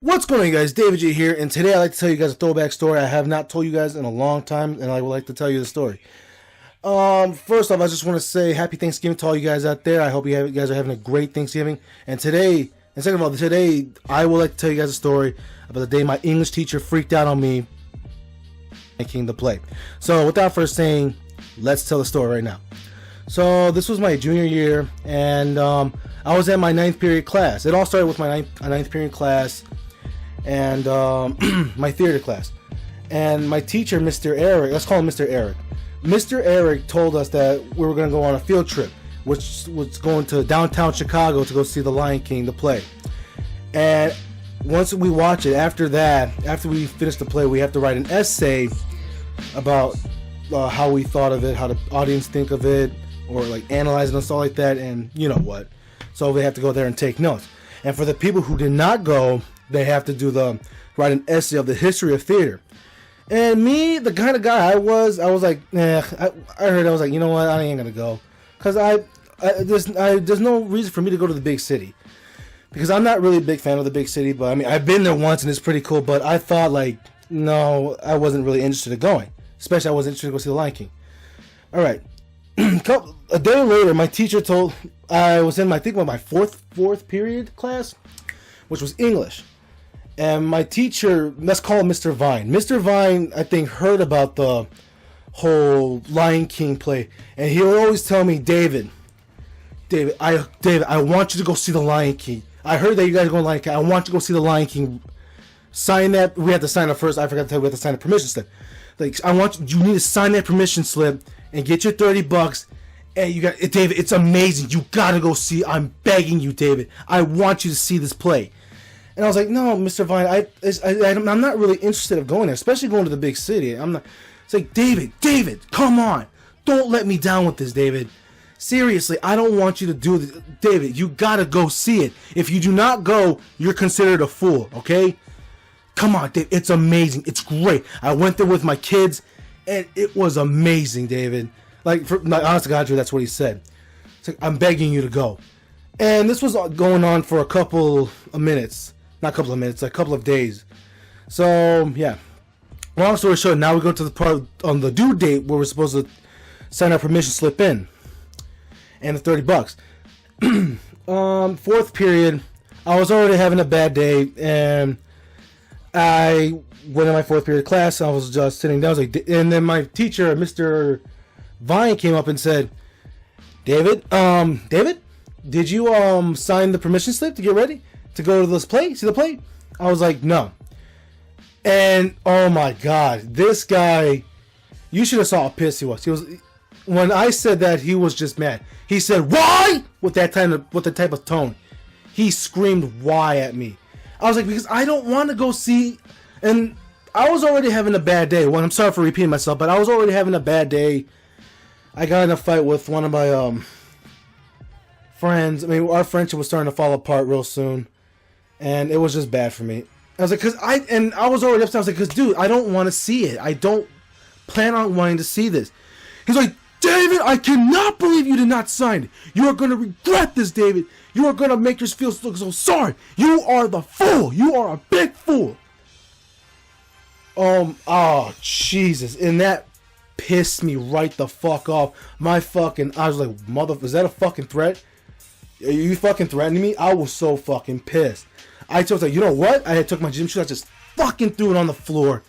What's going on, you guys? David G here, and today I'd like to tell you guys a throwback story I have not told you guys in a long time, and I would like to tell you the story. First off, I just want to say happy Thanksgiving to all you guys out there. I hope you guys are having a great Thanksgiving. And today, and second of all, today I would like to tell you guys a story about the day my English teacher freaked out on me making the play. So without first saying, let's tell the story right now. So this was my junior year, and I was at my 9th period class. It all started with my 9th period class and my theater class. And my teacher, Mr. Eric, let's call him Mr. Eric. Mr. Eric told us that we were going to go on a field trip, which was going to downtown Chicago to go see The Lion King, the play. And once we watch it, after we finish the play, we have to write an essay about how we thought of it, how the audience think of it, or like analyze it and stuff like that, and you know what. So they have to go there and take notes. And for the people who did not go, they have to write an essay of the history of theater. And me, the kind of guy I was like, I was like, you know what, I ain't gonna go, cause there's no reason for me to go to the big city, because I'm not really a big fan of the big city. But I mean, I've been there once and it's pretty cool. But I thought like, no, I wasn't really interested in going. Especially I wasn't interested to go see The Lion King. All right, a day later, my teacher I was in I think my fourth period class, which was English. And my teacher, let's call him Mr. Vine. Mr. Vine, I think, heard about the whole Lion King play. And he would always tell me, David, I want you to go see The Lion King. I heard that you guys are going to Lion King. I want you to go see The Lion King. Sign that. We had to sign it first. I forgot to tell you, we had to sign a permission slip. Like, you need to sign that permission slip and get your $30. And you got, David, it's amazing. You got to go see. I'm begging you, David. I want you to see this play. And I was like, no, Mr. Vine, I'm not really interested in going there, especially going to the big city. I'm not. It's like, David, come on. Don't let me down with this, David. Seriously, I don't want you to do this. David, you got to go see it. If you do not go, you're considered a fool, okay? Come on, David. It's amazing. It's great. I went there with my kids, and it was amazing, David. Like, honest to God, that's what he said. It's like, I'm begging you to go. And this was going on for a couple of minutes. Not a couple of minutes, a couple of days. So, yeah. Long story short, now we go to the part on the due date where we're supposed to sign our permission slip in. And the $30. Fourth period, I was already having a bad day, and I went in my fourth period class. I was just sitting down. And then my teacher, Mr. Vine, came up and said, David, did you sign the permission slip to get ready to go to this play? See the play? I was like, no. And oh my God, this guy, you should have saw how pissed he was. When I said that, he was just mad. He said, "Why?" with the type of tone. He screamed "why" at me. I was like, because I don't want to go see. And I was already having a bad day. Well, I'm sorry for repeating myself, but I was already having a bad day. I got in a fight with one of my friends. I mean, our friendship was starting to fall apart real soon, and it was just bad for me. I was like, I was already upset. I was like, because dude, I don't want to see it. I don't plan on wanting to see this. He's like, David, I cannot believe you did not sign it. You are going to regret this, David. You are going to make yourself feel so sorry. You are the fool. You are a big fool. Oh, Jesus. And that pissed me right the fuck off. I was like, mother, is that a fucking threat? Are you fucking threatening me? I was so fucking pissed. I was like, you know what? I took my gym shoes. I just fucking threw it on the floor.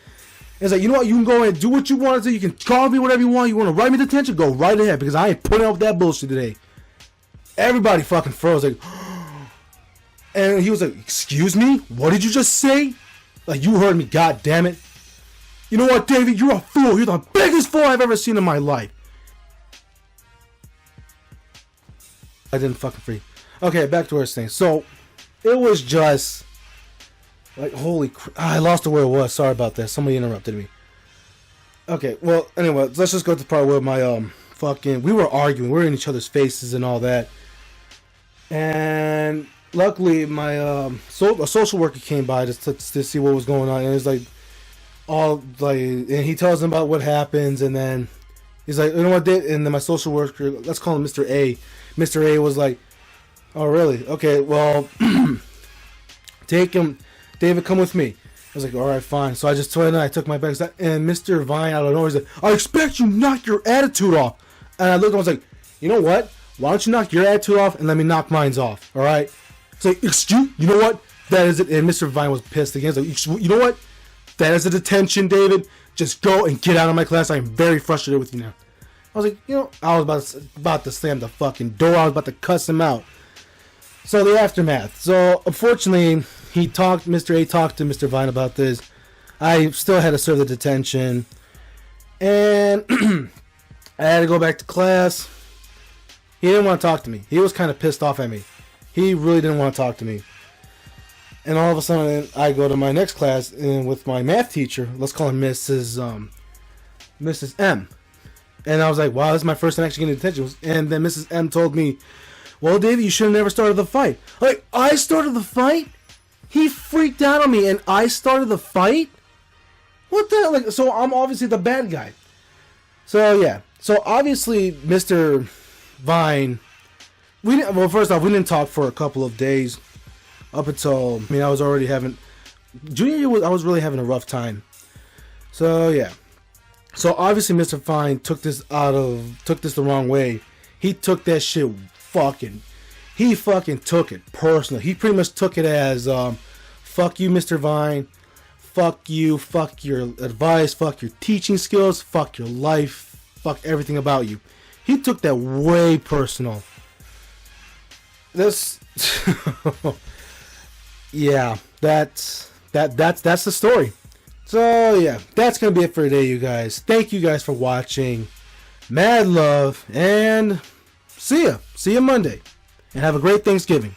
It's like, you know what? You can go ahead and do what you want to do. You can call me whatever you want. You want to write me detention? Go right ahead, because I ain't putting up with that bullshit today. Everybody fucking froze. Like, and he was like, excuse me? What did you just say? Like, you heard me, god damn it. You know what, David? You're a fool. You're the biggest fool I've ever seen in my life. I didn't fucking free. Okay, back to our thing. So, it was just like, holy crap. I lost the where it was. Sorry about that. Somebody interrupted me. Okay, well, anyway, let's just go to the part where my, we were arguing. We were in each other's faces and all that. And luckily, my, a social worker came by to see what was going on. And it was like, and he tells him about what happens. And then he's like, you know what, and then my social worker, let's call him Mr. A. Mr. A was like, oh, really? Okay, well, take him David, come with me. I was like, all right, fine. So I just told him, I took my bags, and Mr. Vine out of nowhere said, I expect you to knock your attitude off. And I looked and I was like, you know what? Why don't you knock your attitude off and let me knock mine off, all right? It's like, excuse, you know what? That is it. And Mr. Vine was pissed again. He's like, you know what? That is a detention, David. Just go and get out of my class. I am very frustrated with you now. I was like, you know, I was about to slam the fucking door. I was about to cuss him out. So the aftermath. So unfortunately, Mr. A talked to Mr. Vine about this. I still had to serve the detention. And I had to go back to class. He didn't want to talk to me. He was kind of pissed off at me. He really didn't want to talk to me. And all of a sudden, I go to my next class and with my math teacher. Let's call her Mrs. M. And I was like, wow, this is my first time actually getting detention. And then Mrs. M told me, well, David, you should have never started the fight. Like, I started the fight? He freaked out on me and I started the fight? What the hell? Like, so I'm obviously the bad guy. So, yeah. So, obviously, Mr. Vine, first off, we didn't talk for a couple of days. Up until, I was already having, junior year, I was really having a rough time. So, yeah. So, obviously, Mr. Vine took this the wrong way. He took that shit he fucking took it personally. He pretty much took it as, fuck you, Mr. Vine. Fuck you. Fuck your advice. Fuck your teaching skills. Fuck your life. Fuck everything about you. He took that way personal. This, yeah, that's the story. So yeah, that's gonna be it for today, you guys. Thank you guys for watching. Mad love, and see ya Monday, and have a great Thanksgiving.